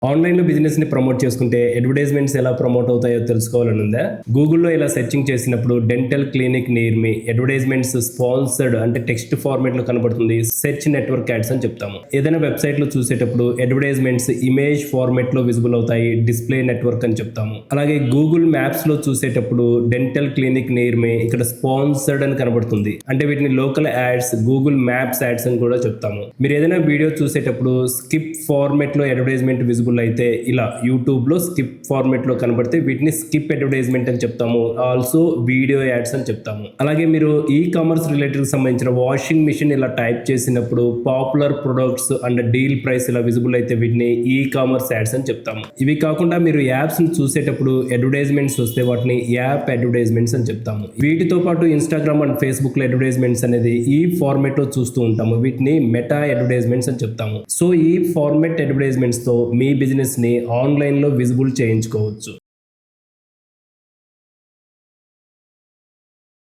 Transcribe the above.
ఆన్‌లైన్‌లో బిజినెస్‌ని ప్రమోట్ చేసుకుంటే అడ్వర్టైజ్‌మెంట్స్ ఎలా ప్రమోట్ అవుతాయో తెలుసుకోవాలని ఉందా? గూగుల్‌లో ఇలా సెర్చింగ్ చేసినప్పుడు డెంటల్ క్లినిక్ నియర్ మీ అడ్వర్టైజ్‌మెంట్స్ స్పాన్సర్డ్ అంటే టెక్స్ట్ ఫార్మాట్‌లో కనబడుతుంది. సెర్చ్ నెట్వర్క్ యాడ్స్ అని చెప్తాము. ఏదైనా వెబ్‌సైట్‌లో చూసేటప్పుడు అడ్వర్టైజ్‌మెంట్స్ ఇమేజ్ ఫార్మాట్‌లో విజిబుల్ అవుతాయి. డిస్‌ప్లే నెట్వర్క్ అని చెప్తాము. అలాగే గూగుల్ మ్యాప్స్‌లో చూసేటప్పుడు డెంటల్ క్లినిక్ నియర్ మీ ఇక్కడ స్పాన్సర్డ్ అని కనబడుతుంది. అంటే వీటిని local ads, Google maps ads అని కూడా చెప్తాము. మీరు ఏదైనా వీడియో చూసేటప్పుడు స్కిప్ ఫార్మాట్‌లో అడ్వర్టైజ్‌మెంట్ విజిబుల్ అయితే ఇలా యూట్యూబ్లో స్కిప్ ఫార్మాట్లో కనబడితే వీటిని స్కిప్ అడ్వర్టైజ్మెంట్ అని చెప్తాము. ఆల్సో వీడియో యాడ్స్ అని చెప్తాము. అలాగే మీరు ఈ కామర్స్ రిలేటెడ్ సంబంధించిన వాషింగ్ మిషన్ ఇలా టైప్ చేసినప్పుడు popular products and deal price ఇలా విజిబుల్ అయితే వీటిని ఈ కామర్స్ యాడ్స్ అని చెప్తాము. ఇవి కాకుండా మీరు యాప్స్ ని చూసేటప్పుడు అడ్వర్టైజ్మెంట్స్ వస్తే వాటిని యాప్ అడ్వర్టైజ్మెంట్స్ అని చెప్తాము. వీటితో పాటు ఇన్స్టాగ్రామ్ అండ్ ఫేస్బుక్ లో అడ్వర్టైజ్మెంట్స్ అనేది ఈ ఫార్మాట్ లో చూస్తూ ఉంటాము. వీటిని మెటా అడ్వర్టైజ్మెంట్స్ అని చెప్తాము. సో ఈ ఫార్మాట్ అడ్వర్టైజ్మెంట్స్ తో మీ బిజినెస్ ని ఆన్లైన్ లో విజిబుల్ చేయించుకోవచ్చు.